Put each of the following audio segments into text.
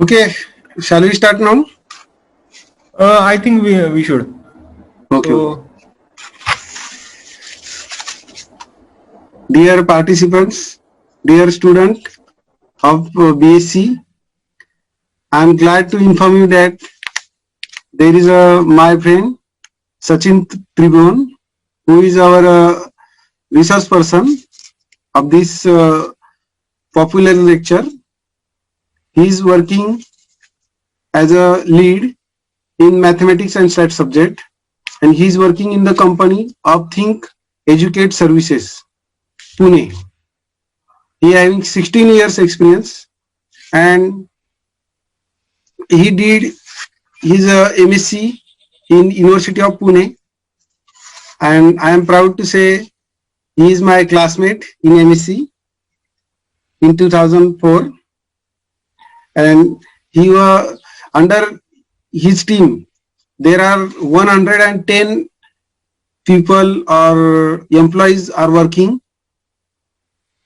Okay, shall we start now? I think we should. Okay. So, Dear participants, dear student of BSc, I am glad to inform you that there is my friend Sachin Tribhuvan, who is our resource person of this popular lecture. He is working as a lead in mathematics and stat subject, and he is working in the company of Think Educate Services, Pune. He having 16 years experience, and he did his MSc in University of Pune, and I am proud to say he is my classmate in MSc in 2004, and he was under his team. There are 110 people or employees are working.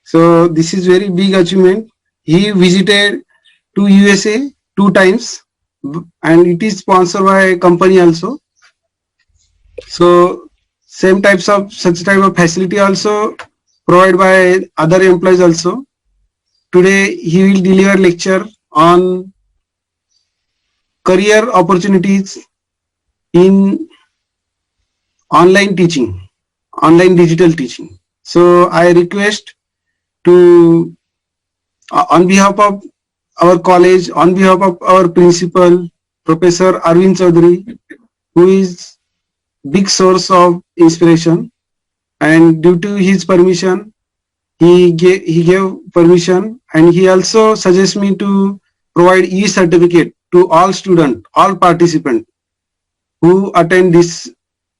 So this is very big achievement. He visited to USA 2 times, and it is sponsored by a company also. So such type of facility also provided by other employees also. Today he will deliver lecture on career opportunities in online teaching, online digital teaching. So I request to, on behalf of our college, on behalf of our principal, Professor Arvind Chaudhary, who is big source of inspiration, and due to his permission, he gave permission, and he also suggests me to provide e-certificate to all students, all participants who attend this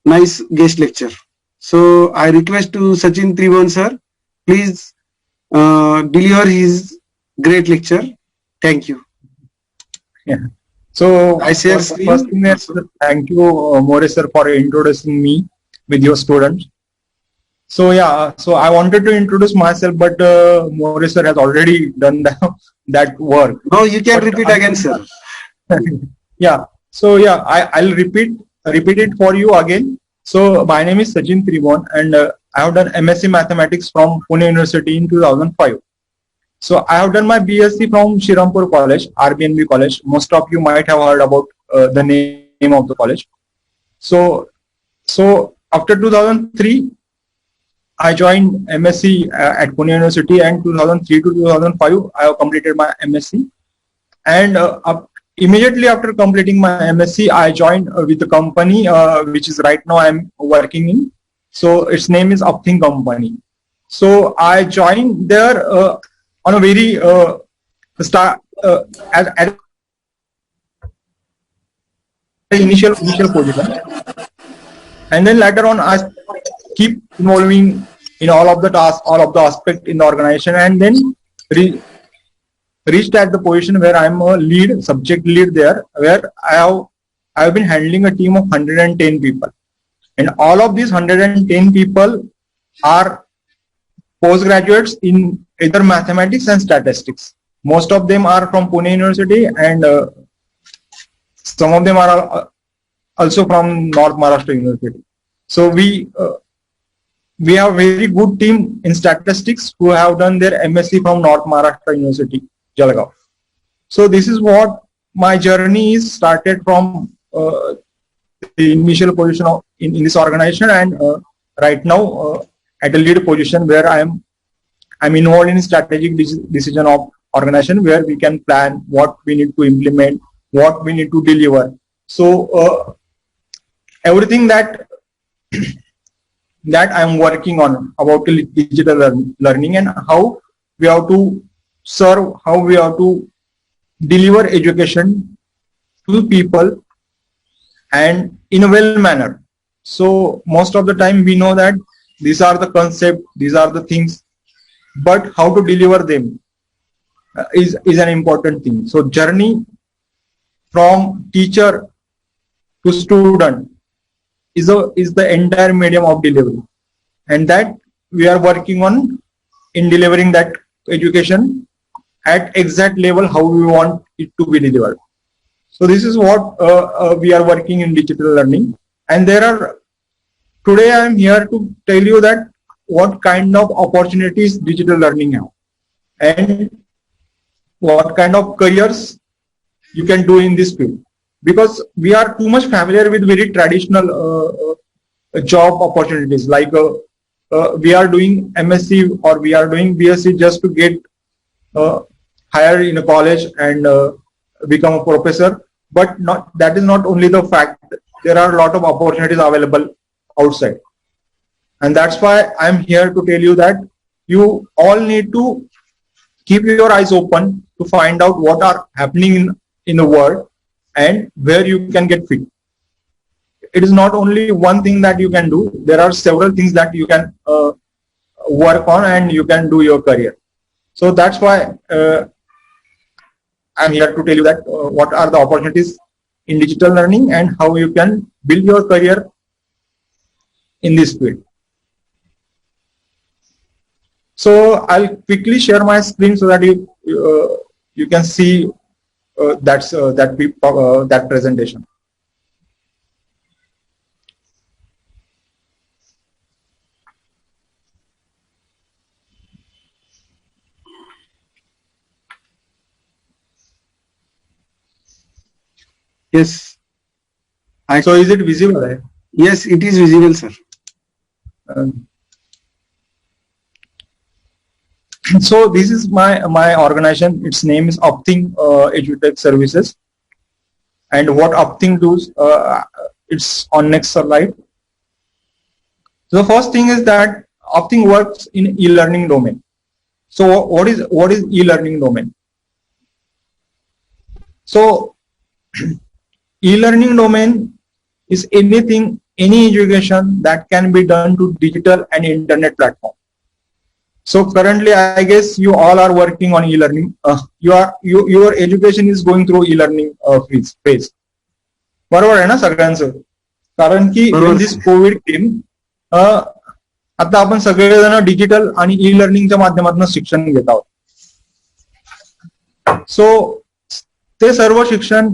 nice guest lecture. So I request to Sachin Tribhuvan sir, please deliver his great lecture. Thank you. yeah. So I share first screen. thing is thank you, More sir, for introducing me with your students. So yeah, so I wanted to introduce myself, but More sir has already done that work. No, you can But repeat again, sir. yeah. So yeah, I'll repeat it for you again. So my name is Sachin Tribhuvan, and I have done MSc Mathematics from Pune University in 2005. So I have done my BSc from Shirampur College, RBNB College. Most of you might have heard about the name of the college. So after 2003, I joined MSc at Pune University, and 2003 to 2005, I have completed my MSc. And immediately after completing my MSc, I joined with the company which is right now I'm working in. So its name is Upthink Company. So I joined there on a very at initial position, and then later on I keep involving in all of the tasks, all of the aspects in the organization, and then reached at the position where I'm a lead, subject lead there, where I've been handling a team of 110 people, and all of these 110 people are postgraduates in either mathematics and statistics. Most of them are from Pune University, and some of them are also from North Maharashtra University. So we have a very good team in statistics who have done their MSc from North Maharashtra University, Jalgaon. So this is what my journey is started from the initial position in this organization, and right now at a lead position where I'm involved in strategic decision of organization, where we can plan what we need to implement, what we need to deliver. So everything that I'm working on about digital learning, and how we have to serve, how we have to deliver education to people and in a well manner. So most of the time we know that these are the concept, these are the things, but how to deliver them is an important thing. So journey from teacher to student is the entire medium of delivery, and that we are working on in delivering that education at exact level how we want it to be delivered. So this is what we are working in digital learning. And today I am here to tell you that what kind of opportunities digital learning have and what kind of careers you can do in this field. Because we are too much familiar with very traditional job opportunities, like we are doing MSc or we are doing BSc just to get hired in a college and become a professor. But that is not only the fact. There are a lot of opportunities available outside. And that's why I'm here to tell you that you all need to keep your eyes open to find out what are happening in the world and where you can get fit. It is not only one thing that you can do. There are several things that you can work on and you can do your career. So that's why I'm here to tell you that what are the opportunities in digital learning and how you can build your career in this field. So I'll quickly share my screen so that you can see that presentation. Yes. So is it visible? Yes, it is visible, sir. So this is my organization. Its name is Upthink EduTech Services. And what Upthink does, it's on next slide. So the first thing is that Upthink works in e-learning domain. So what is e-learning domain? So e-learning domain is any education that can be done to digital and internet platform. So currently, I guess you all are working on e-learning. Your education is going through e-learning phase. बरोबर आहे ना सगळ्यांचं? कारण की when this COVID came, आता आपण सगळेजण digital आणि ई लर्निंगच्या माध्यमातून शिक्षण घेत आहोत. सो ते सर्व शिक्षण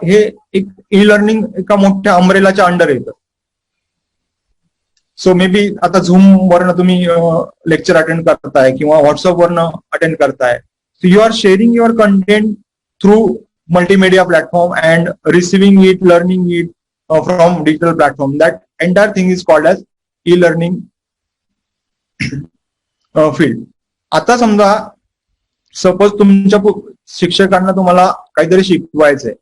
हे एक ई लर्निंग एका मोठ्या अम्ब्रेलाच्या अंडर येतं. सो मे बी आता झूम वरनं तुम्ही लेक्चर अटेंड करताय किंवा व्हॉट्सअप वरनं अटेंड करताय. So you are sharing your content through multimedia platform and receiving it, learning it from digital platform. That entire thing is called as e-learning field. आता समजा suppose तुमच्या शिक्षकांना तुम्हाला काहीतरी शिकवायचंय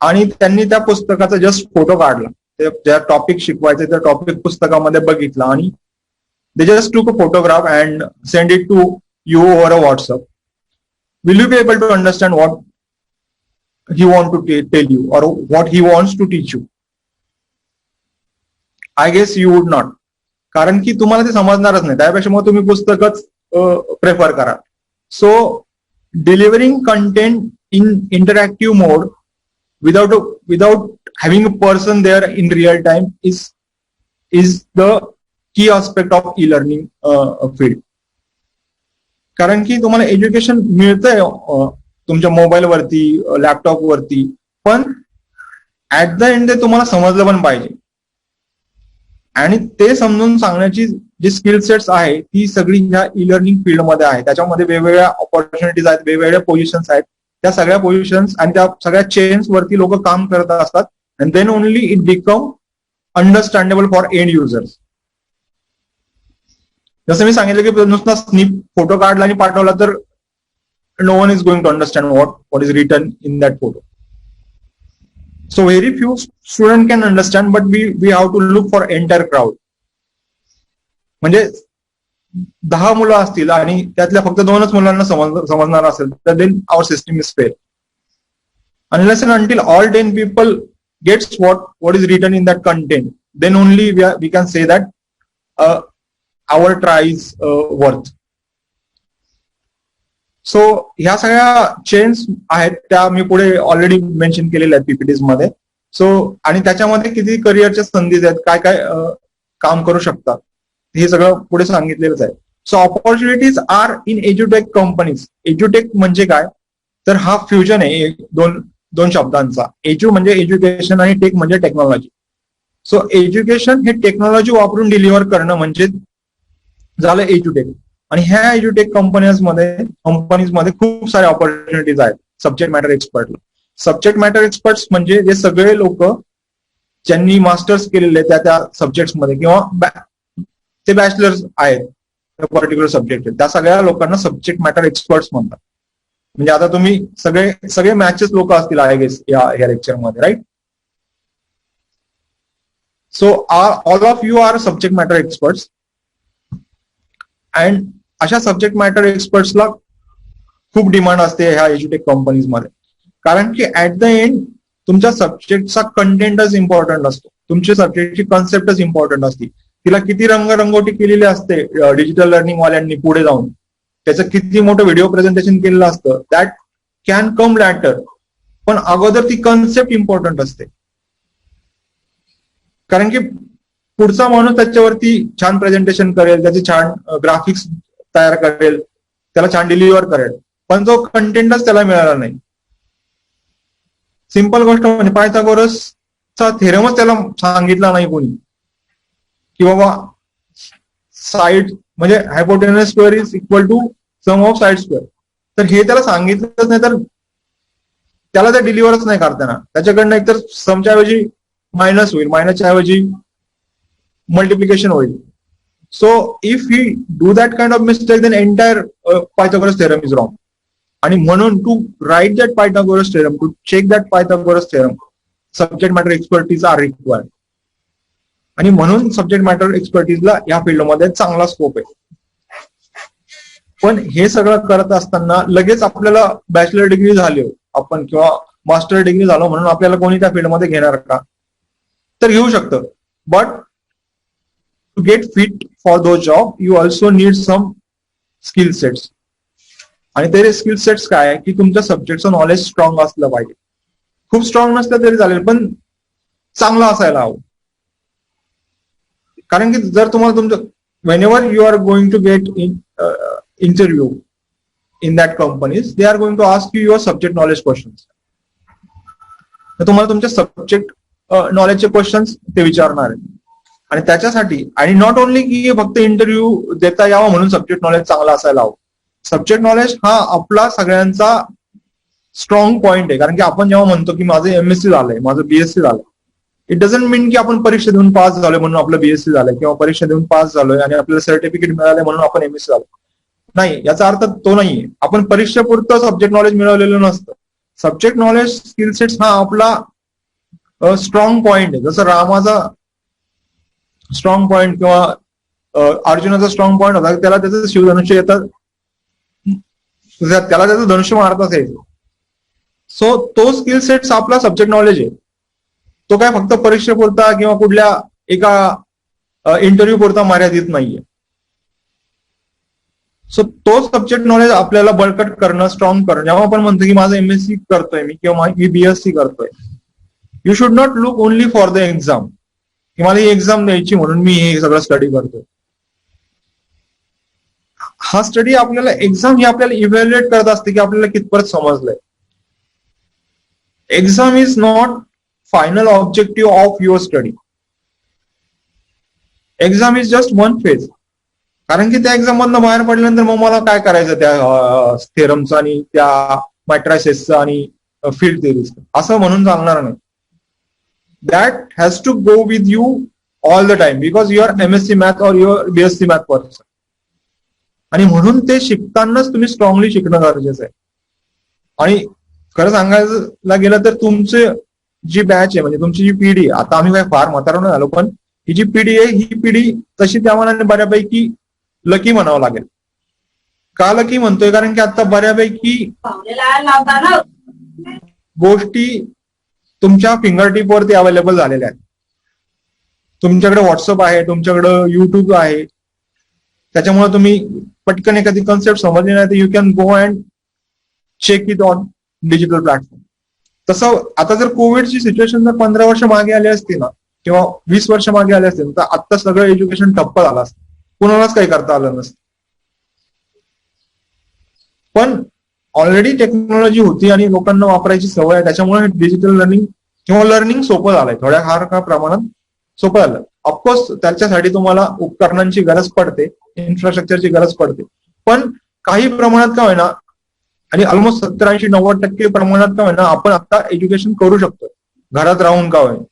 आणि त्यांनी त्या पुस्तकाचा जस्ट फोटो काढला, ज्या टॉपिक शिकवायचंय त्या टॉपिक पुस्तकामध्ये बघितला आणि they just took a photograph and send it to you over a WhatsApp. Will you be able to understand what he wants to tell you or what he wants to teach you? I guess you would not. कारण की तुम्हाला ते समजणारच नाही. त्यापेक्षा मग तुम्ही पुस्तकच prefer करा. So delivering content in interactive mode without having a person there in real time is the key aspect of e-learning field. कारण की तुम्हाला एज्युकेशन मिळतंय तुमच्या मोबाईल वरती, लॅपटॉप वरती, पण ऍट द एंड ते तुम्हाला समजलं पण पाहिजे. आणि ते समजून सांगण्याची जी स्किल सेट्स आहे ती सगळी ह्या ई लर्निंग फील्ड मध्ये आहे. त्याच्यामध्ये वेगवेगळ्या ऑपॉर्च्युनिटीज आहेत, वेगवेगळ्या पोझिशन्स आहेत. त्या सगळ्या पोझिशन्स आणि त्या सगळ्या चेन्स वरती लोक काम करत असतात. And then only it become understandable for end users. जसं मी सांगितलं की नुसता स्निप फोटो काढला आणि पाठवला तर no one is going to understand what is written in that photo. So very few student can understand, but we have to look for entire crowd. म्हणजे 10 मुलं असतील आणि त्यातल्या फक्त 2च मुलांना समजणार असेल तर then our system is fail. Unless and until all 10 people gets what is written in that content, then only we can say that our try is worth. So ह्या सगळ्या चेन्स आहेत त्या मी पुढे ऑलरेडी मेन्शन केलेल्या आहेत PPTs मध्ये. So आणि त्याच्यामध्ये किती करिअरच्या संधी आहेत, काय काय काम करू शकतात हे सगळं पुढे सांगितलेलंच आहे. सो ऑपॉर्च्युनिटीज आर इन एज्युटेक कंपनीज. एज्युटेक म्हणजे काय, तर हा फ्युजन आहे दोन शब्दांचा. एज्यू म्हणजे एज्युकेशन आणि टेक म्हणजे टेक्नॉलॉजी. सो एज्युकेशन हे टेक्नॉलॉजी वापरून डिलिव्हर करणं म्हणजे झालं एज्युटेक. आणि ह्या एज्युटेक कंपनीजमध्ये खूप सारे ऑपॉर्च्युनिटीज आहेत सब्जेक्ट मॅटर एक्सपर्टला. सब्जेक्ट मॅटर एक्सपर्ट्स म्हणजे जे सगळे लोक ज्यांनी मास्टर्स केलेले त्या सब्जेक्ट्समध्ये किंवा ते बॅचलर्स आहेत पर्टिक्युलर सब्जेक्ट, त्या सगळ्या लोकांना सब्जेक्ट मॅटर एक्सपर्ट्स म्हणतात. म्हणजे आता तुम्ही सगळे मॅचेस लोक असतील आय गेस या लेक्चरमध्ये, right? So all of you are subject matter experts. And अशा सब्जेक्ट मॅटर एक्सपर्ट्सला खूप डिमांड असते ह्या एज्युटेक कंपनीजमध्ये. कारण की ऍट द एंड तुमच्या सब्जेक्टचा कंटेंटच इम्पॉर्टंट असतो, तुमच्या सब्जेक्टची कन्सेप्टच इम्पॉर्टंट असते. तिला किती रंगरंगोटी केलेली असते डिजिटल लर्निंग वाल्यांनी पुढे जाऊन, त्याचं किती मोठं व्हिडिओ प्रेझेंटेशन केलेलं असतं, दॅट कॅन कम लॅटर. पण अगोदर ती कन्सेप्ट इम्पॉर्टंट असते. कारण की पुढचा माणूस त्याच्यावरती छान प्रेझेंटेशन करेल, त्याचे छान ग्राफिक्स तयार करेल, त्याला छान डिलिव्हर करेल, पण जो कंटेंटच त्याला मिळाला नाही. सिंपल गोष्ट म्हणजे पायथागोरसचा थेरमच त्याला सांगितला नाही कोणी, की बाबा साईड म्हणजे hypotenuse square is equal to sum of side square. तर हे त्याला सांगितलंच नाही तर त्याला ते डिलिव्हरच नाही करताना. त्याच्याकडनं एकतर समच्या ऐवजी मायनस होईल, मायनसच्या ऐवजी मल्टिप्लिकेशन होईल. So if he do that kind of mistake then entire Pythagoras theorem is wrong. आणि म्हणून to write that Pythagoras theorem, to check that Pythagoras theorem, subject matter expertise are required. आणि म्हणून subject matter एक्सपर्टीजला या फील्डमध्ये चांगला scope आहे. पण हे सगळं करत असताना लगेच आपल्याला बॅचलर डिग्री झाली आपण किंवा मास्टर डिग्री झालो म्हणून आपल्याला कोणी त्या फील्डमध्ये घेणार का, तर घेऊ शकतं. But to get fit for those job you also need some skill sets. आणि ते स्किल सेट्स काय आहे की तुमच्या सब्जेक्टचं नॉलेज स्ट्रॉंग असलं पाहिजे. खूप स्ट्रॉंग नसलं तरी चालेल, पण चांगलं असायला हवं. कारण की जर तुम्हाला तुमचं whenever you are going to get interview in that companies, they are going to ask you your subject knowledge questions. तर तुम्हाला तुमच्या सब्जेक्ट नॉलेजचे क्वेश्चन्स ते विचारणार आहेत. आणि त्याच्यासाठी आणि नॉट ओनली की फक्त इंटरव्ह्यू देता यावा म्हणून सब्जेक्ट नॉलेज चांगला असायला हवं. सब्जेक्ट नॉलेज हा आपला सगळ्यांचा स्ट्रॉंग पॉइंट आहे. कारण की आपण जेव्हा म्हणतो की माझं MSc झालंय, माझं BSc झालंय, इट डझंट मीन की आपण परीक्षा देऊन पास झालोय म्हणून आपलं BSc झालंय, किंवा परीक्षा देऊन पास झालोय आणि आपल्याला सर्टिफिकेट मिळालंय म्हणून आपण MSc झालो. नाही, याचा अर्थ तो नाहीये. आपण परीक्षेपुरतं सब्जेक्ट नॉलेज मिळवलेलं नसतं. सब्जेक्ट नॉलेज स्किल सेट्स हा आपला स्ट्रॉंग पॉइंट आहे. जसं रामाचा स्ट्रॉंग पॉइंट किंवा अर्जुनाचा स्ट्रॉंग पॉइंट होता, त्याला त्याचं शिवधनुष्य येतं, त्याला त्याचं धनुष्य मारताच यायचं. सो तो स्किल सेट्स आपला सब्जेक्ट नॉलेज आहे. तो काय फक्त परीक्षेपुरता किंवा कुठल्या एका इंटरव्ह्यू पुरता मर्यादित नाहीये. सो तो सब्जेक्ट नॉलेज आपल्याला बळकट करणं, स्ट्रॉंग करणं. जेव्हा आपण म्हणतो की माझं MSc करतोय मी किंवा मी BSc करतोय, you should not look only for the exam, की मला ही एक्झाम द्यायची म्हणून मी हे सगळं स्टडी करतोय. हा स्टडी आपल्याला एक्झाम ही आपल्याला इव्हॅल्युएट करत असते की आपल्याला कितपत समजलंय. Exam is not final objective of your study. Exam is just one phase. कारण की त्या एक्झाम मधनं बाहेर पडल्यानंतर मग मला काय करायचं त्या थेरमचं आणि त्या मॅट्रायसेसचं आणि फील्ड थेअरीचं, असं म्हणून चालणार नाही. That has to go with you all the time because you are MSc math और युअर BSc मॅथ पर्सन. आणि म्हणून ते शिकतानाच तुम्ही स्ट्रॉंगली शिकणं गरजेचं आहे. आणि खरं सांगायला गेलं तर तुमचे जी बॅच आहे, म्हणजे तुमची जी पिढी आहे, आता आम्ही काय फार म्हातारा नाही झालो, पण ही जी पिढी आहे ही पिढी तशी त्या मनाने बऱ्यापैकी लकी म्हणावं लागेल. का लकी म्हणतोय, कारण की आता बऱ्यापैकी गोष्टी तुमच्या फिंगर टिप वरती अवेलेबल झालेल्या आहेत. तुमच्याकडे व्हॉट्सअप आहे, तुमच्याकडे युट्यूब आहे, त्याच्यामुळे तुम्ही पटकन एखादी कन्सेप्ट समजली नाही तर you can go and check it on digital platform. तसं आता जर कोविडची सिच्युएशन जर 15 वर्ष मागे आली असती ना, किंवा 20 वर्ष मागे आले असते तर आता सगळं एज्युकेशन ठप्प झालं असतं, कुणालाच काही करता आलं नसतं. पण ऑलरेडी टेक्नॉलॉजी होती आणि लोकांना वापरायची सवय आहे, त्याच्यामुळे डिजिटल लर्निंग किंवा लर्निंग सोपं झालंय, थोड्या फार का प्रमाणात सोपं झालं. ऑफकोर्स त्याच्यासाठी तुम्हाला उपकरणांची गरज पडते, इन्फ्रास्ट्रक्चरची गरज पडते, पण काही प्रमाणात का होईना आणि ऑलमोस्ट 70-80-90% प्रमाणात का होईना आपण आता एज्युकेशन करू शकतो घरात राहून का होईना.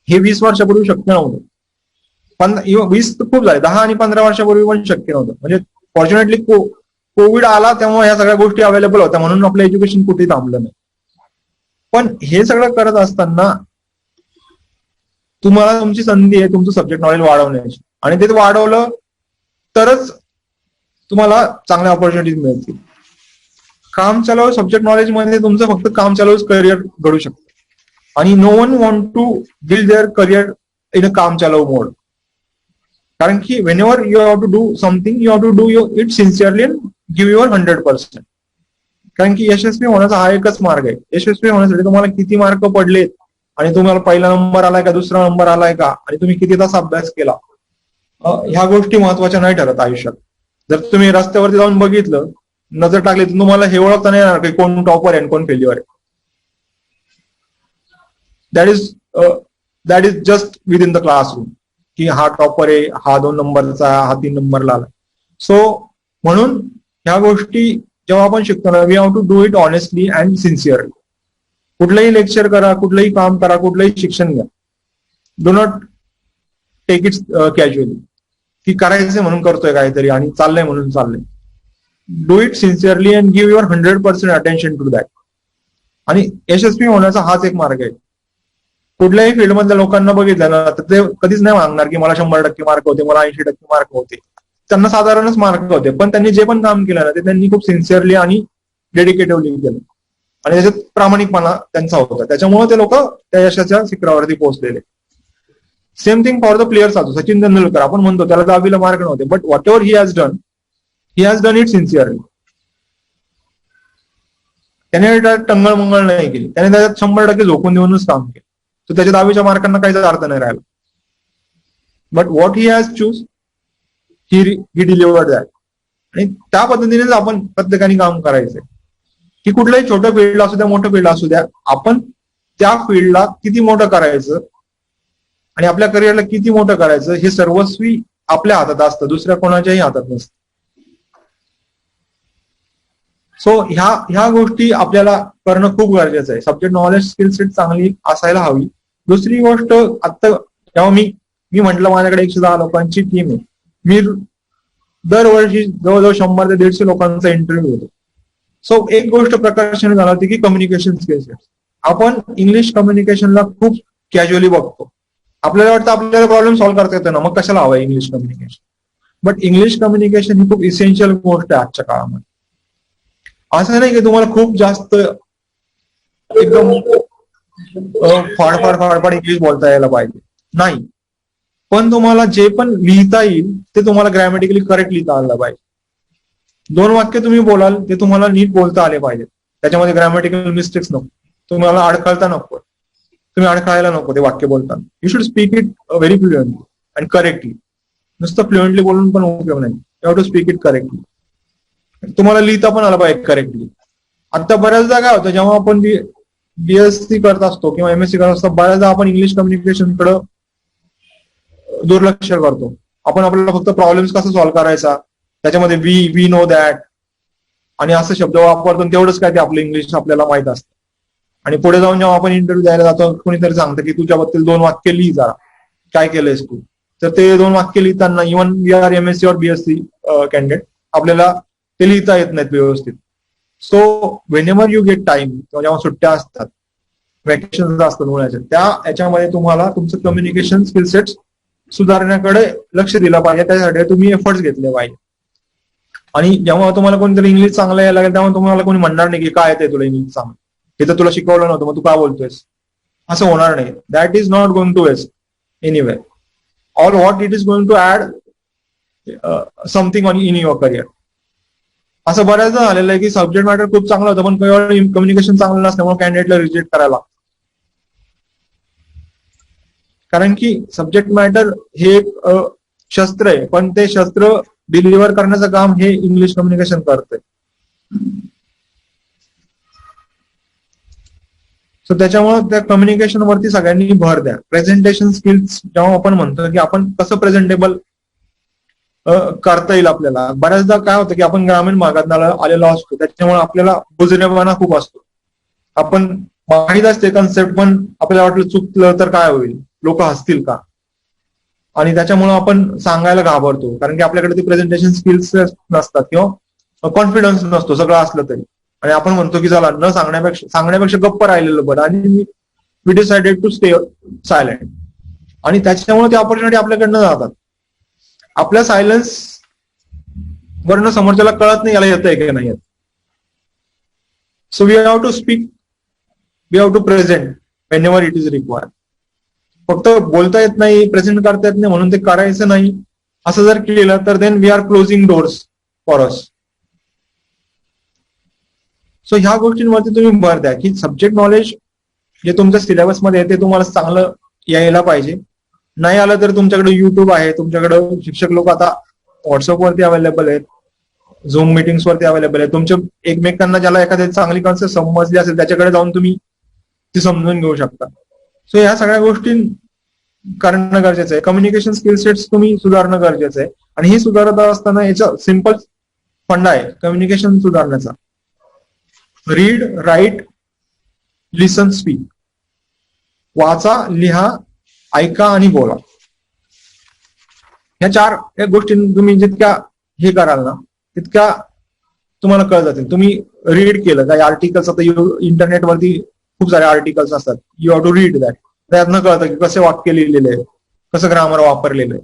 हे 20 वर्षापूर्वी शक्य नव्हतं. 20 तर खूप झाले, 10 आणि 15 वर्षापूर्वी पण शक्य नव्हतं. म्हणजे फॉर्च्युनेटली कोविड आला तेव्हा ह्या सगळ्या गोष्टी अवेलेबल होत्या, म्हणून आपलं एज्युकेशन कुठेही थांबलं नाही. पण हे सगळं करत असताना तुम्हाला तुमची संधी आहे तुमचं सब्जेक्ट नॉलेज वाढवण्याची, आणि ते वाढवलं तरच तुम्हाला चांगल्या ऑपॉर्च्युनिटीज मिळतील. काम चालू सब्जेक्ट नॉलेज मध्ये तुमचं फक्त काम चालूच करिअर घडू शकतं, आणि no one want to build their career in a काम चालू मोड. कारण की whenever you have to do something, you have to do it sincerely and give your 100%. कारण की यशस्वी होण्याचा हा एकच मार्ग आहे. यशस्वी होण्यासाठी तुम्हाला किती मार्क पडलेत, आणि तुम्हाला पहिला नंबर आलाय का, दुसरा नंबर आलाय का, आणि तुम्ही किती तास अभ्यास केला, ह्या गोष्टी महत्वाच्या नाही ठरत आयुष्यात. जर तुम्ही रस्त्यावरती जाऊन बघितलं, नजर टाकली, तर तुम्हाला हे ओळखता नाही येणार की कोण टॉपर आहे आणि कोण फेल्युअर आहे. That is just with in the classroom, की हा टॉपर आहे, हा 2 नंबरचा, हा 3 नंबरला आला. सो म्हणून ह्या गोष्टी जेव्हा आपण शिकतो ना, we have to do it honestly and sincerely. कुठलंही लेक्चर करा, कुठलंही काम करा, कुठलंही शिक्षण घ्या, do not take it casually, की करायचं म्हणून करतोय काहीतरी आणि चाललंय म्हणून चाललंय. Do it sincerely and give your 100% attention to that. आणि यशस्वी होण्याचा हाच एक मार्ग आहे. कुठल्याही फील्डमधल्या लोकांना बघितलं ना, तर ते कधीच नाही मागणार की मला 100% मार्क होते, मला 80% मार्क होते. त्यांना साधारणच मार्क होते, पण त्यांनी जे पण काम केलं ना, ते त्यांनी खूप सिन्सिअरली आणि डेडिकेटिव्हली केलं, आणि त्याच्यात प्रामाणिकपणा त्यांचा होता. त्याच्यामुळे ते लोक त्या यशाच्या शिखरावरती पोहोचलेले. Same thing for the players also. Sachin Tendulkar, आपण म्हणतो त्याला 10वीला मार्क नव्हते, but what ever he has done it sincerely. त्याने टंगळ मंगळ नाही केली, त्याने त्याच्यात 100% झोकून देऊनच काम केलं. तर त्याच्या 10वीच्या मार्कांना काहीच अर्थ नाही राहिला. But what he has choose, he delivered that. आणि त्या पद्धतीनेच आपण प्रत्येकाने काम करायचंय, की कुठलंही छोटं फील्ड असू द्या, मोठं फील्ड असू द्या, आपण त्या फील्डला किती मोठं करायचं आणि आपल्या करिअरला किती मोठं करायचं, हे सर्वस्वी आपल्या हातात असतं, दुसऱ्या कोणाच्याही हातात नसतं. सो ह्या गोष्टी आपल्याला करणं खूप गरजेचं आहे. सब्जेक्ट नॉलेज स्किल सेट चांगली असायला हवी. दुसरी गोष्ट, आता जेव्हा मी म्हटलं माझ्याकडे 110 लोकांची टीम आहे, मी दरवर्षी जवळजवळ 100 ते 150 लोकांचा इंटरव्ह्यू होतो. सो एक गोष्ट प्रकर्षाने झाली होती की कम्युनिकेशन स्किल सेट. आपण इंग्लिश कम्युनिकेशनला खूप कॅज्युअली बघतो. आपल्याला वाटतं आपल्याला प्रॉब्लेम सॉल्व्ह करता येतो ना, मग कशाला हवं English communication. But English communication ही खूप इसेन्शियल गोष्ट आहे आजच्या काळामध्ये. असं नाही की तुम्हाला खूप जास्त एकदम फाडफाड इंग्लिश बोलता यायला पाहिजे, नाही. पण तुम्हाला जे पण लिहिता येईल ते तुम्हाला ग्रॅमॅटिकली करेक्ट लिहिता आलं पाहिजे. 2 वाक्य तुम्ही बोलाल ते तुम्हाला नीट बोलता आले पाहिजे, त्याच्यामध्ये ग्रॅमॅटिकल मिस्टेक्स नको, तुम्हाला अडखळता नको, तुम्ही अडखळायला नको ते वाक्य बोलताना. You should speak it very fluently and correctly. नुसतं फ्लुएंटली बोलून पण उपयोग नाही, you have to speak it correctly. तुम्हाला लिहिता पण आलं पाहिजे करेक्टली. आता बऱ्याचदा काय होतं, जेव्हा आपण बीएससी करत असतो किंवा एमएससी करत असतो, बऱ्याचदा आपण इंग्लिश कम्युनिकेशनकडे दुर्लक्ष करतो. आपण आपल्याला फक्त प्रॉब्लेम्स कसा सॉल्व्ह करायचा, त्याच्यामध्ये वी नो दॅट आणि असं शब्द वापरतो, तेवढंच काय ते आपलं इंग्लिश आपल्याला माहित असतं. आणि पुढे जाऊन जेव्हा आपण इंटरव्ह्यू द्यायला जातो, कोणीतरी सांगतं की तुझ्याबद्दल 2 वाक्य लिही जरा, काय केलंयस तू. तर ते 2 वाक्य लिहिताना, इव्हन वी आर एमएससी और बीएससी कॅन्डिडेट, आपल्याला ते लिहिता येत नाहीत व्यवस्थित. So when ever you get time, जेव्हा सुट्ट्या असतात, व्हॅकेशन असतात मुलाच्या, त्या याच्यामध्ये तुम्हाला तुमचं कम्युनिकेशन स्किल सेट्स सुधारण्याकडे लक्ष दिलं पाहिजे. त्यासाठी तुम्ही एफर्ट्स घेतले पाहिजे. आणि जेव्हा तुम्हाला कोणीतरी इंग्लिश चांगलं यायला लागेल, तेव्हा तुम्हाला कोणी म्हणणार नाही की काय येतंय तुला इंग्लिश चांगलं, हे तर तुला शिकवलं नव्हतं, मग तू काय बोलतोयस, असं होणार नाही. That is not going to waste anyway, or what it is going to add something on in your career. असं बऱ्याचदा झालेलं आहे की सब्जेक्ट मॅटर खूप चांगलं होतं, पण कम्युनिकेशन चांगलं नसल्यामुळे कॅन्डिडेटला रिजेक्ट करायला. कारण की सब्जेक्ट मॅटर हे एक शस्त्र आहे, पण ते शस्त्र डिलिव्हर करण्याचं काम हे इंग्लिश कम्युनिकेशन करतंय. सो त्याच्यामुळे त्या कम्युनिकेशन वरती सगळ्यांनी भर द्या. प्रेझेंटेशन स्किल्स जेव्हा आपण म्हणतो की आपण कसं प्रेझेंटेबल करता येईल आपल्याला, बऱ्याचदा काय होतं की आपण ग्रामीण भागात आलेलो असतो, त्याच्यामुळे आपल्याला बुजरेपणा खूप असतो. आपण माहीत असते कन्सेप्ट, पण आपल्याला वाटलं चुकलं तर काय होईल, लोक हसतील का, आणि त्याच्यामुळे आपण सांगायला घाबरतो, कारण की आपल्याकडे ते प्रेझेंटेशन स्किल्स नसतात किंवा कॉन्फिडन्स नसतो सगळं असलं तरी. आणि आपण म्हणतो की चला न सांगण्यापेक्षा गप्प राहिलेलं बरं, आणि we decided to stay silent. आणि त्याच्यामुळे ते ऑपॉर्च्युनिटी आपल्याकडनं जातात. आपल्या सायलन्स वरनं समोरच्याला कळत नाही याला येतंय की नाही येत. So we have to speak, we have to present whenever it is required. फक्त बोलता येत नाही, प्रेझेंट करता येत नाही म्हणून ते करायचं नाही असं जर केलं तर then we are closing doors for us. So ह्या गोष्टींवरती तुम्ही भर द्या की सब्जेक्ट नॉलेज जे तुमच्या सिलेबसमध्ये आहे ते तुम्हाला चांगलं यायला पाहिजे. नाही आलं तर तुमच्याकडे युट्यूब आहे, तुमच्याकडे शिक्षक लोक आता व्हॉट्सअपवरती अवेलेबल आहेत, झूम मिटिंग्स वरती अवेलेबल आहे. तुमच्या एकमेकांना ज्याला एखादी चांगली कन्सेप्ट समजली असेल त्याच्याकडे जाऊन तुम्ही ती समजून घेऊ शकता. सो ह्या सगळ्या गोष्टी करणं गरजेचं आहे. कम्युनिकेशन स्किल सेट्स तुम्ही सुधारणं गरजेचं आहे. आणि हे सुधारत असताना याचा सिम्पल फंडा आहे कम्युनिकेशन सुधारण्याचा. रीड, राईट, लिसन, स्पीक. वाचा, लिहा, ऐका आणि बोला. ह्या 4 गोष्टी तुम्ही जितक्या हे कराल ना तितक्या तुम्हाला कळत जातील. तुम्ही रीड केलं काही आर्टिकल्स, आता इंटरनेटवरती खूप सारे आर्टिकल्स असतात, you have to read that. त्यातनं कळतं की कसे वाक्य लिहिलेले आहे, कसं ग्रामर वापरलेलं आहे.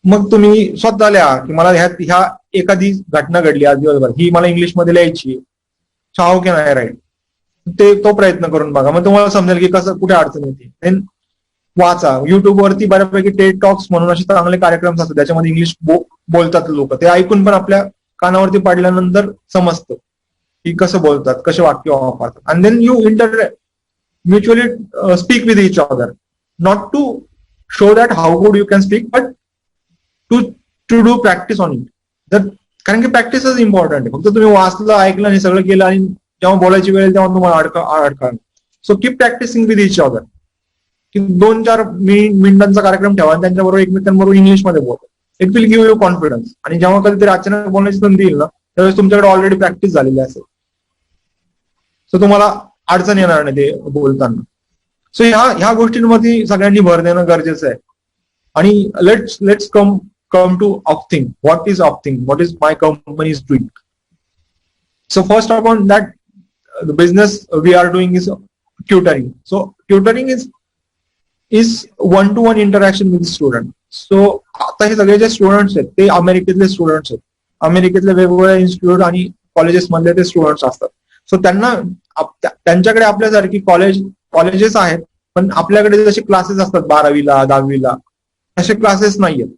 मग तुम्ही स्वतः लिहा की मला ह्या एखादी घटना घडली आज दिवसभर, ही मला इंग्लिशमध्ये लिहायची, हाऊ कॅन आय राईट, तो प्रयत्न करून बघा. मग तुम्हाला समजेल की कसं कुठे अडचण येते. देन वाचा. युट्यूब वरती बऱ्यापैकी टेड टॉक्स म्हणून असे चांगले कार्यक्रम असतात, त्याच्यामध्ये इंग्लिश बोलतात लोक. ते ऐकून पण आपल्या कानावरती पडल्यानंतर समजतं की कसं बोलतात, कसे वाक्य वापरतात. And then you mutually speak with each other, not to show that how good you can speak, but to do practice on it. कारण की प्रॅक्टिस इज इम्पॉर्टंट आहे. फक्त तुम्ही वाचलं, ऐकलं आणि सगळं केलं आणि जेव्हा बोलायची वेळ तेव्हा तुम्हाला अडकळ. So keep practising with each other. की 2-4 मिनिटांचा कार्यक्रम ठेवा आणि त्यांच्याबरोबर एकमेकांबरोबर इंग्लिशमध्ये बोला. It will give you confidence. आणि जेव्हा कधीतरी अचानक बोलण्याची संधी येईल ना त्यावेळेस तुमच्याकडे ऑलरेडी प्रॅक्टिस झालेली असेल, सो तुम्हाला अडचण येणार नाही ते बोलताना. सो ह्या गोष्टींमध्ये सगळ्यांनी भर देणं गरजेचं आहे. आणि लेट्स कम टू ऑप्थिंग. व्हॉट इज ऑप्थिंग? What is my company is doing? So first upon that the business we are doing is tutoring. So tutoring is one-to-one interaction with the student. So आता हे सगळे जे students आहेत ते अमेरिकेतले students आहेत. अमेरिकेतले वेगवेगळ्या इन्स्टिट्यूट आणि कॉलेजेस मधले ते स्टुडंट्स असतात. सो त्यांच्याकडे आपल्यासारखी कॉलेजेस आहेत, पण आपल्याकडे जसे क्लासेस असतात 12वीला 10वीला असे क्लासेस नाहीयेत.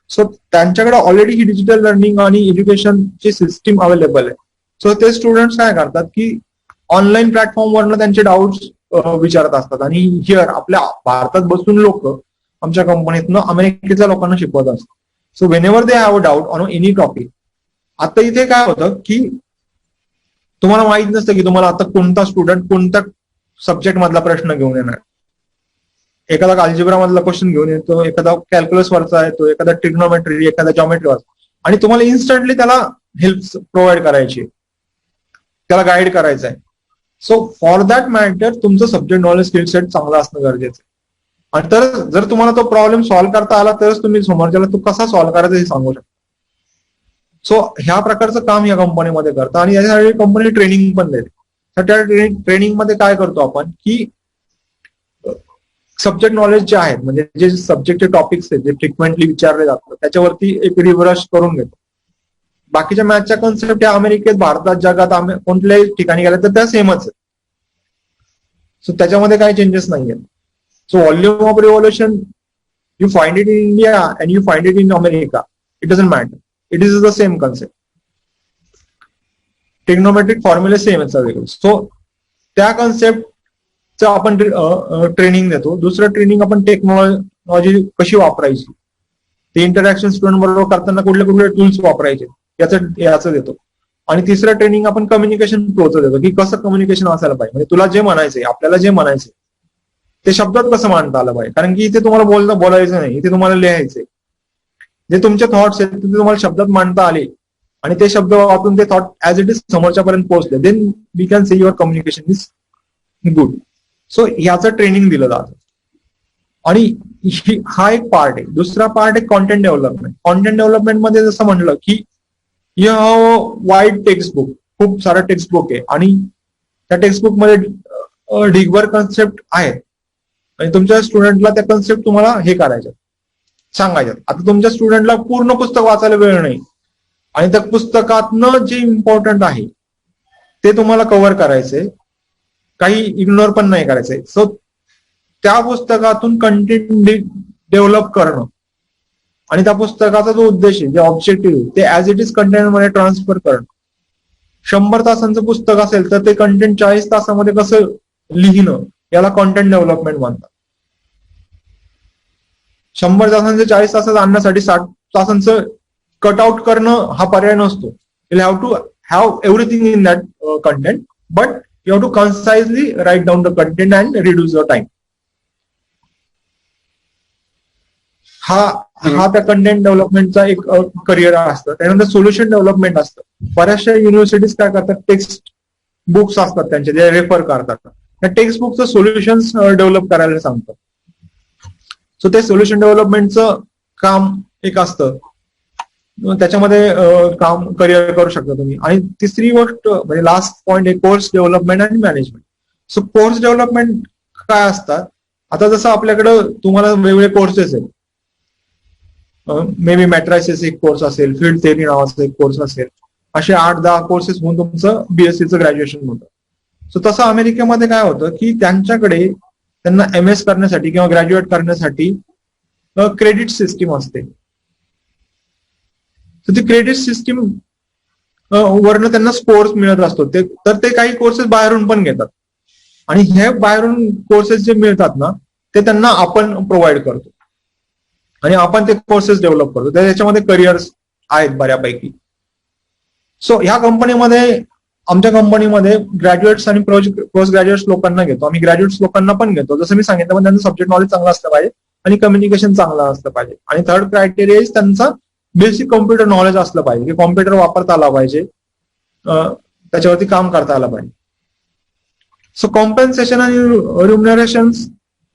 सो त्यांच्याकडे ऑलरेडी ही डिजिटल लर्निंग आणि एज्युकेशनची सिस्टीम अवेलेबल आहे. सो ते स्टुडंट्स काय करतात की ऑनलाईन प्लॅटफॉर्मवरनं त्यांचे डाऊट्स विचारत असतात. आणि हिअर आपल्या भारतात बसून लोक आमच्या कंपनीतनं अमेरिकेतल्या लोकांना शिकवत असतात. So when ever they have a doubt on any topic. आता इथे काय होतं की तुम्हाला माहित नसतं की तुम्हाला आता कोणता स्टुडंट कोणत्या सब्जेक्ट मधला प्रश्न घेऊन येणार. एखादा अल्जेब्रा मधला क्वेश्चन घेऊन येतो, एखादा कॅल्क्युलस वरचा येतो, एखादा ट्रिग्नोमेट्री, एखादा जॉमेट्री वरचा, आणि तुम्हाला इन्स्टंटली त्याला हेल्प प्रोव्हाइड करायची, त्याला गाईड करायचं आहे. सो फॉर दॅट मॅटर तुमचं सब्जेक्ट नॉलेज स्किल सेट चांगला असणं गरजेचं आहे. आणि तर जर तुम्हाला तो प्रॉब्लेम सॉल्व्ह करता आला तरच तुम्ही समोरच्याला तो कसा सॉल्व्ह करायचा हे सांगू शकता. सो ह्या प्रकारचं काम या कंपनीमध्ये करतं. आणि याच्यासाठी कंपनी ट्रेनिंग पण देते. तर त्या ट्रेनिंगमध्ये काय करतो आपण की सब्जेक्ट नॉलेज जे आहेत, म्हणजे जे सब्जेक्टचे टॉपिक्स आहेत जे फ्रिक्वेंटली विचारले जातात त्याच्यावरती एक रिव्हर्स करून घेतो. बाकीच्या मॅथच्या कन्सेप्ट या अमेरिकेत, भारतात, जगात कोणत्याही ठिकाणी गेल्या तर त्या सेमच आहेत. सो त्याच्यामध्ये काही चेंजेस नाही आहेत. So volume of revolution you find it in India and you find it in America, it doesn't matter, it is the same concept. Trigonometric फॉर्म्युले सेम आहेत सगळीकडे. सो त्या कन्सेप्टचं आपण ट्रेनिंग देतो. दुसरं ट्रेनिंग आपण टेक्नॉलॉजी कशी वापरायची, ते इंटरॅक्शन स्टुडंट बरोबर करताना कुठले टूल्स वापरायचे याचं देतो. आणि तिसरं ट्रेनिंग आपण कम्युनिकेशन फ्लोचं देतो, की कसं कम्युनिकेशन असायला पाहिजे. म्हणजे तुला जे म्हणायचंय, आपल्याला जे म्हणायचंय ते शब्दात कसं मांडता आलं पाहिजे. कारण की इथे तुम्हाला बोलायचं नाही, इथे तुम्हाला लिहायचंय. जे तुमचे थॉट्स आहेत ते तुम्हाला शब्दात मांडता आले आणि ते शब्द वापरून ते थॉट ऍज इट इज समोरच्यापर्यंत पोहोचले, then we can say your communication is good. So याचं ट्रेनिंग दिलं जातं. आणि हा एक पार्ट आहे. दुसरा पार्ट आहे कॉन्टेंट डेव्हलपमेंट. कॉन्टेंट डेव्हलपमेंटमध्ये जसं म्हणलं की you have wide text book, खूप सारं टेक्स्ट बुक आहे आणि त्या टेक्स्टबुक मध्ये ढिगभर कन्सेप्ट आहेत आणि तुमच्या स्टुडंटला त्या कन्सेप्ट तुम्हाला हे करायच्या, सांगायच्यात. आता तुमच्या स्टुडंटला पूर्ण पुस्तक वाचायला वेळ नाही आणि त्या पुस्तकातनं जे इम्पॉर्टंट आहे ते तुम्हाला कव्हर करायचंय, काही इग्नोर पण नाही करायचंय. सो त्या पुस्तकातून कंटेंट डेव्हलप करणं आणि त्या पुस्तकाचा जो उद्देश आहे, जे ऑब्जेक्टिव्ह ते ऍज इट इज कंटेंटमध्ये ट्रान्सफर करणं. 100 तासांचं पुस्तक असेल तर ते कंटेंट 40 तासामध्ये कसं लिहिणं, याला कॉन्टेंट डेव्हलपमेंट म्हणतात. 100 तासांचे 40 तासात आणण्यासाठी 60 तासांचं कट आउट करणं हा पर्याय नसतो. You have to have everything in that content, but you have to concisely write down the content and reduce your time. हा त्या कंटेंट डेव्हलपमेंटचा एक करिअर असतं. त्यानंतर सोल्युशन डेव्हलपमेंट असतं. बऱ्याचशा युनिव्हर्सिटीज काय करतात, टेक्स्ट बुक्स असतात त्यांचे, जे रेफर करतात. त्या टेक्स्ट बुकचं सोल्युशन्स डेव्हलप करायला सांगतात. सो ते सोल्युशन डेव्हलपमेंटचं काम एक असतं, त्याच्यामध्ये काम करिअर करू शकता तुम्ही. आणि तिसरी गोष्ट म्हणजे लास्ट पॉईंट आहे कोर्स डेव्हलपमेंट आणि मॅनेजमेंट. सो कोर्स डेव्हलपमेंट काय असतात, आता जसं आपल्याकडं तुम्हाला वेगवेगळे कोर्सेस आहेत, मे बी मॅट्रायसिस एक कोर्स असेल, फील्ड थेअरी नावाचा एक कोर्स असेल, असे 8-10 कोर्सेस होऊन तुमचं बीएससीचं ग्रॅज्युएशन होतं. सो तसं अमेरिकेमध्ये काय होतं की त्यांच्याकडे त्यांना MS करण्यासाठी किंवा ग्रॅज्युएट करण्यासाठी क्रेडिट सिस्टीम असते. तर ती क्रेडिट सिस्टीम वरनं त्यांना स्कोर्स मिळत असतो. तर ते काही कोर्सेस बाहेरून पण घेतात आणि हे बाहेरून कोर्सेस जे मिळतात ना, ते त्यांना आपण प्रोव्हाइड करतो आणि आपण ते कोर्सेस डेव्हलप करतो. त्याच्यामध्ये करिअर्स आहेत बऱ्यापैकी. सो ह्या कंपनीमध्ये, आमच्या कंपनीमध्ये ग्रॅज्युएट्स आणि पोस्ट ग्रॅज्युएट्स लोकांना घेतो आम्ही. ग्रॅज्युएट्स लोकांना पण घेतो. जसं मी सांगितलं, पण त्यांचं सब्जेक्ट नॉलेज चांगलं असलं पाहिजे आणि कम्युनिकेशन चांगलं असलं पाहिजे. आणि थर्ड क्रायटेरिया इज त्यांचा बेसिक कॉम्प्युटर नॉलेज असलं पाहिजे, की कॉम्प्युटर वापरता आला पाहिजे, त्याच्यावरती काम करता आलं पाहिजे. सो कॉम्पेन्सेशन आणि रिम्युनरेशन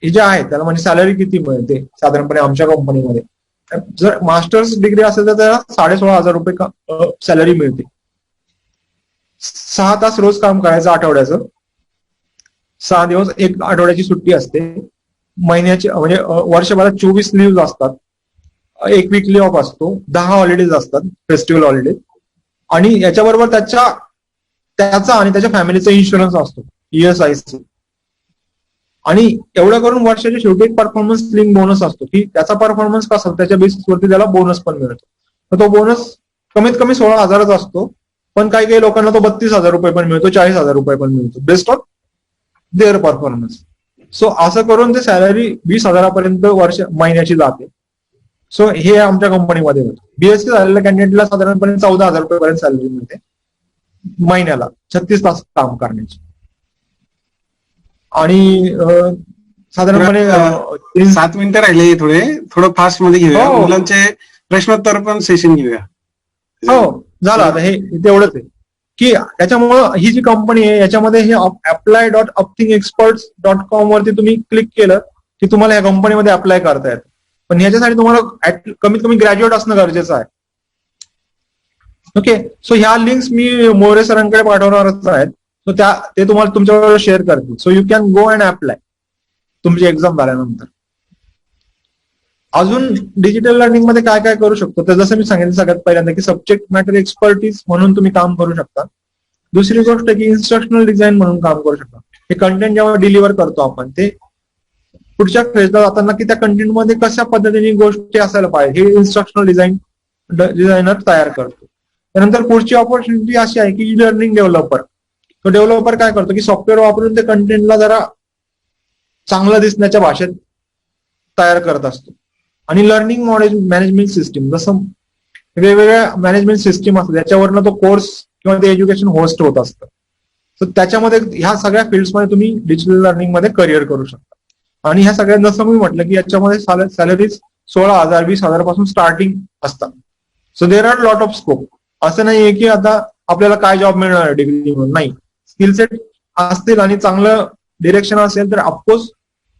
हे जे आहेत त्याला, म्हणजे सॅलरी किती मिळते साधारणपणे आमच्या कंपनीमध्ये, जर मास्टर्स डिग्री असेल तर त्याला 16,500 रुपये सॅलरी मिळते. 6 तास रोज काम करायचं आठवड्याचं, 6 दिवस, एक आठवड्याची सुट्टी असते. महिन्याची म्हणजे वर्षभरात 24 लिव्ह असतात, एक वीकली ऑफ असतो, 10 हॉलिडेज असतात, फेस्टिवल हॉलिडे. आणि याच्याबरोबर त्याचा आणि त्याच्या फॅमिलीचा इन्शुरन्स असतो, ESIC. आणि एवढं करून वर्षाच्या शेवटी एक परफॉर्मन्स लिंक बोनस असतो, की त्याचा परफॉर्मन्स कसा त्याच्या बेसिसवरती त्याला बोनस पण मिळतो. तर तो बोनस कमीत कमी 16,000च असतो, पण काही काही लोकांना तो 32,000 रुपये पण मिळतो, 40,000 रुपये पण मिळतो, based on their performance. So असं करून ते सॅलरी 20,000पर्यंत महिन्याची जाते. सो हे आमच्या कंपनीमध्ये होतं. BSc झालेल्या कॅन्डिडेटला साधारणपणे 14,000 रुपयेपर्यंत सॅलरी मिळते महिन्याला, 36 तास काम करण्याची. आणि साधारणपणे 7 मिनिटं राहिले, थोडं फास्ट मध्ये घेऊया. हो. मुलांचे प्रश्नोत्तर पण सेशन घेऊया. हो, झालं. आता हे तेवढंच आहे की त्याच्यामुळं ही जी कंपनी आहे याच्यामध्ये हे apply.upthinkexperts.com वरती तुम्ही क्लिक केलं की तुम्हाला या कंपनीमध्ये अप्लाय करता येतं. पण ह्याच्यासाठी तुम्हाला कमीत कमी ग्रॅज्युएट असणं गरजेचं आहे. ओके. सो ह्या लिंक्स मी मोरे सरांकडे पाठवणारच आहेत. सो ते तुम्हाला तुमच्याबरोबर शेअर करतील. So you can go and apply तुमची एक्झाम झाल्यानंतर. अजून डिजिटल लर्निंग मध्ये काय काय करू शकतो, तर जसं मी सांगितलं सगळ्यात पहिल्यांदा की सब्जेक्ट मॅटर एक्सपर्टीज म्हणून तुम्ही काम करू शकता. दुसरी गोष्ट की इन्स्ट्रक्शनल डिझाईन म्हणून काम करू शकता. हे कंटेंट जेव्हा डिलिव्हर करतो आपण, ते पुढच्या फेजला जाताना की त्या कंटेंटमध्ये कशा पद्धतीने गोष्टी असायला पाहिजे हे इन्स्ट्रक्शनल डिझायनर तयार करतो. त्यानंतर पुढची ऑपॉर्च्युनिटी अशी आहे की लर्निंग डेव्हलपर. तो डेव्हलपर काय करतो की सॉफ्टवेअर वापरून ते कंटेंटला जरा चांगलं दिसण्याच्या भाषेत तयार करत असतो. आणि लर्निंग मॅनेजमेंट सिस्टीम, जसं वेगवेगळ्या मॅनेजमेंट सिस्टीम असतात त्याच्यावरनं तो कोर्स किंवा ते एज्युकेशन होस्ट होत असतं. सो त्याच्यामध्ये ह्या सगळ्या फील्ड्समध्ये तुम्ही डिजिटल लर्निंग मध्ये करिअर करू शकता. आणि ह्या सगळ्या जसं मी म्हटलं की याच्यामध्ये सॅलरीज 16,000 20,000 पासून स्टार्टिंग असतात. So there are lot of scope. असं नाहीये की आता आपल्याला काय जॉब मिळणार डिग्री म्हणून, नाही. स्किल सेट असतील आणि चांगलं डिरेक्शन असेल तर of course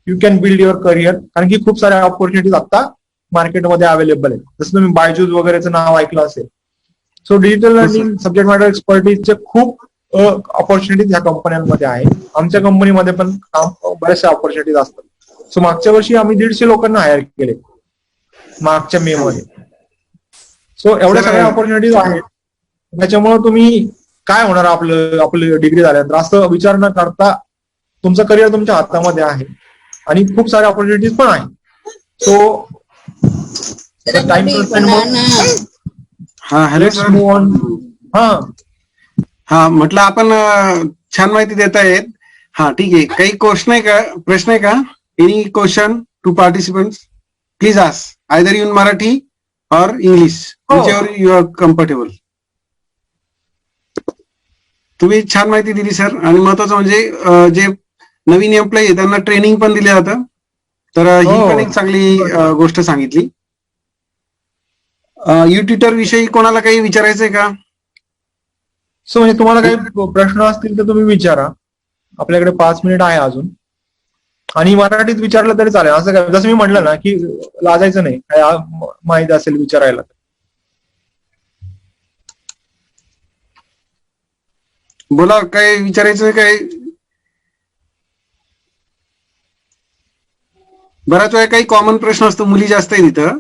you can build your career. कारण की खूप साऱ्या ऑपॉर्च्युनिटीज आता मार्केटमध्ये अवेलेबल आहेत. जसं तुम्ही बायजूस वगैरेचं नाव ऐकलं असेल. So digital learning subject matter एक्सपर्टीजचे खूप ऑपॉर्च्युनिटीज ह्या कंपन्यांमध्ये आहे. आमच्या कंपनीमध्ये पण बऱ्याचशा ऑपॉर्च्युनिटीज असतात. सो मागच्या वर्षी आम्ही 150 लोकांना हायर केले मागच्या मे मध्ये. सो एवढ्या सगळ्या ऑपॉर्च्युनिटीज आहेत. त्याच्यामुळे तुम्ही काय होणार आपलं डिग्री झाल्यानंतर असं विचार न करता तुमचं करिअर तुमच्या हातामध्ये आहे आणि खूप साऱ्या ऑपॉर्च्युनिटीज पण आहे. सो टाइम हा हॅलो सर. हा म्हटलं आपण छान माहिती देत आहेत. हा ठीक आहे. काही प्रश्न आहे का? Any question to participants? Please ask either in Marathi और English, whichever you are comfortable. तुम्ही छान माहिती दिली सर. आणि महत्वाचं म्हणजे जे नवीन एम्प्लॉई आहे त्यांना ट्रेनिंग पण दिलं जातं. तर ही पण एक चांगली गोष्ट सांगितली. युट्युटर विषयी कोणाला काही विचारायचंय का? सो म्हणजे तुम्हाला काही प्रश्न असतील तर तुम्ही विचारा. आपल्याकडे 5 मिनिट आहे अजून. आणि मराठीत विचारलं तरी चालेल. असं काय, जसं मी म्हटलं ना की लाजायचं नाही, काय माहिती असेल विचारायला. बोला, काय विचारायचं? काय बराच वेळा काही कॉमन प्रश्न असतो. मुली जास्त आहे तिथं,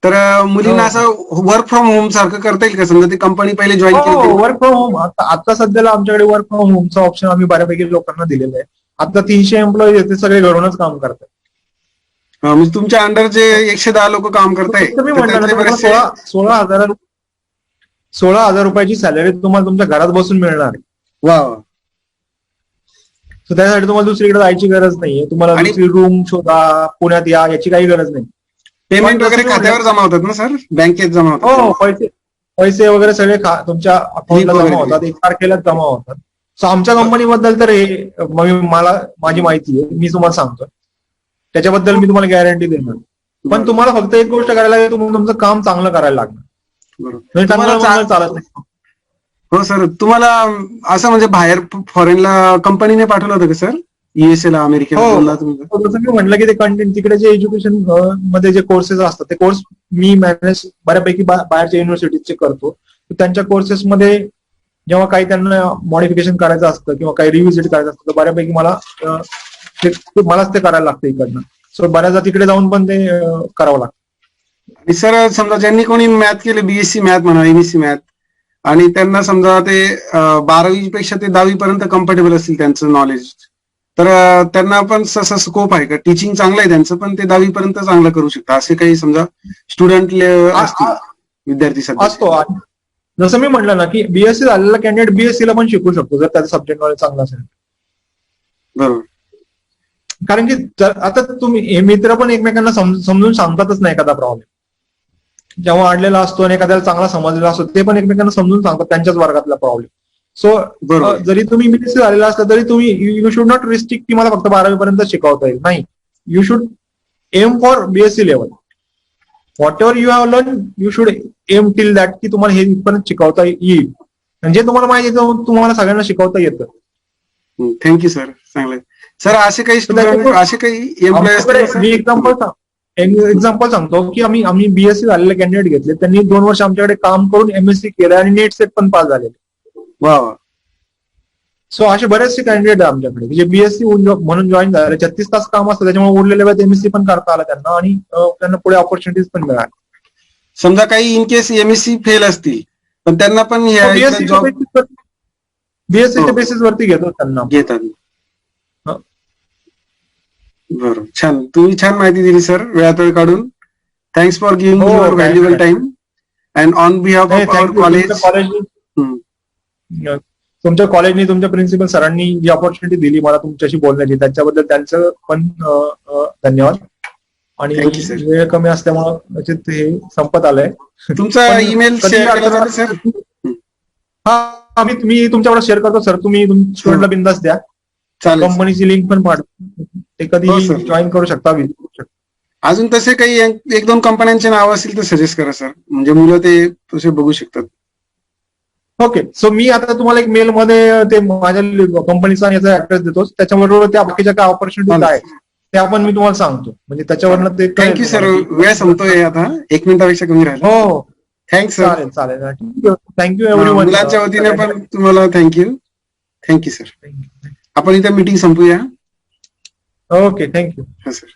तर मुलींना असं वर्क फ्रॉम होम सारखं करता येईल का? समजा ती कंपनी पहिले जॉईन केली. वर्क फ्रॉम होम आता सध्याला आमच्याकडे वर्क फ्रॉम होमचा ऑप्शन आम्ही बऱ्यापैकी लोकांना दिलेलं आहे. आता 300 एम्प्लॉई ते सगळे घरूनच काम करतात. म्हणजे तुमच्या अंडर जे 110 लोक काम करताय, तुम्ही म्हटलं 16,000 रुपयाची सॅलरी तुम्हाला तुमच्या घरात बसून मिळणार. वा. सो त्यासाठी तुम्हाला दुसरीकडे जायची गरज नाहीये. तुम्हाला दुसरी रूम शोधा, पुण्यात याची काही गरज नाही. पेमेंट वगैरे खात्यावर जमा होतात ना सर? बँकेत जमा होतात? हो, पैसे वगैरे सगळे तुमच्या अकाउंटला जमा होतात. 1 तारखेला जमा होतात. सो आमच्या कंपनीबद्दल तर हे माझी माहिती आहे, मी तुम्हाला सांगतो. त्याच्याबद्दल मी तुम्हाला गॅरंटी देणार. पण तुम्हाला फक्त एक गोष्ट करायला लागेल, तुम्ही तुमचं काम चांगलं करायला लागणार. चांगलं चालत नाही. हो सर. तुम्हाला असं म्हणजे बाहेर फॉरेनला कंपनीने पाठवलं होतं का सर? USA ला, अमेरिकेला? जसं मी म्हटलं की ते कंटेंट तिकडे जे एज्युकेशन मध्ये जे कोर्सेस असतात ते कोर्स मी मॅनेज बऱ्यापैकी बाहेरच्या युनिव्हर्सिटीजचे करतो. त्यांच्या कोर्सेसमध्ये जेव्हा काही त्यांना मॉडिफिकेशन करायचं असतं किंवा काही रिव्हिजिट करायचं असतं तर बऱ्यापैकी मलाच ते करायला लागतं इकडनं. सो बऱ्याचदा तिकडे जाऊन पण ते करावं लागतं. आणि सर समजा ज्यांनी कोणी मॅथ केले, BSc मॅथ म्हणा, MSc मॅथ, आणि त्यांना समजा ते 12वी पेक्षा ते 10वी पर्यंत कम्फर्टेबल असतील त्यांचं नॉलेज, तर त्यांना पण तसा स्कोप आहे का? टीचिंग चांगलं आहे त्यांचं, पण ते 10वी पर्यंत चांगलं करू शकतात असे काही समजा स्टुडंट असतील, विद्यार्थी सध्या असतो. जसं मी म्हटलं ना की BSc झालेला कॅन्डिडेट BSc ला पण शिकू शकतो जर त्याचा सब्जेक्ट नॉलेज चांगला असेल. बरोबर. कारण की आता तुम्ही हे मित्र पण एकमेकांना समजून सांगतातच नाही एखादा प्रॉब्लेम जेव्हा आणलेला असतो आणि एखाद्याला चांगला समजलेला असतो ते पण एकमेकांना समजून सांगतात त्यांच्याच वर्गातला प्रॉब्लेम. सो जरी तुम्ही BSc झालेला असता तरी तुम्ही यू शुड नॉट रिस्ट्रिक्ट की मला फक्त 12वी पर्यंत शिकवता येईल. नाही, you should aim for BSc level. What ever you have learn you should aim till that की तुम्हाला हे इथपर्यंत शिकवता येईल. म्हणजे तुम्हाला माहिती येतं तुम्हाला सगळ्यांना शिकवता येतं. Thank you sir. चांगलं सर. असे काही स्टुडंट, असे काही एम्प्लॉई, मी एक्झाम्पल सांगतो की आम्ही BSc झालेले कॅन्डिडेट घेतले, त्यांनी 2 वर्ष आमच्याकडे काम करून MSc केलं आणि नेट सेट पण पास झालेले. वा. सो असे बरेचसे कॅन्डिडेट आहे आमच्याकडे जे BSc म्हणून जॉईन झाले. 36 तास काम असतं, त्याच्यामुळे उरलेल्या वेळेत MSc पण करता आलं त्यांना आणि त्यांना पुढे ऑपॉर्च्युनिटीज पण मिळाल्या. समजा काही इन केस MSc फेल असतील पण त्यांना पण BScच्या बेसिस वरती घेतो त्यांना घेतात. बरोबर. छान. तुम्ही छान माहिती दिली सर, वेळात वेळ काढून. Thanks for giving your valuable time and on behalf of our college. तुमच्या कॉलेजनी तुमच्या प्रिन्सिपल सरांनी जी ऑपॉर्च्युनिटी दिली मला तुमच्याशी बोलण्याची त्याच्याबद्दल त्यांचं पण धन्यवाद. आणि वेळ कमी असल्यामुळे हे संपत आलंय. तुमचा ईमेल शेअर केला सर. हा मी तुमच्याकडे शेअर करतो सर. तुम्ही स्टुडंटला बिंदास द्या. चालेल sir. कंपनीची लिंक पण पाठवतो. ते हो, कधी sir. जॉईन करू शकता, visit करू शकता. अजून तसे काही एक दोन कंपन्यांचे नाव असतील तर सजेस्ट करा सर, म्हणजे मुलं ते तसे बघू शकतात. ओके. सो मी आता तुम्हाला एक मेल मध्ये ते माझ्या कंपनीचा याचा ऍड्रेस देतो. त्याच्याबरोबर त्या बाकीच्या काय ऑपॉर्च्युनिटीज चालेल. आहेत त्या पण मी तुम्हाला सांगतो. म्हणजे त्याच्यावरनं ते कळेल थँक्यू सर. तुम्हाला की- वेळ संपतोय आता, 1 मिनिटापेक्षा कमी राहिला. हो, थँक्स सर. चालेल चालेल. Thank you everyone. मुलांच्या वतीने पण तुम्हाला थँक्यू सर. आपण इथे मीटिंग संपूया. Okay, thank you. हा सर.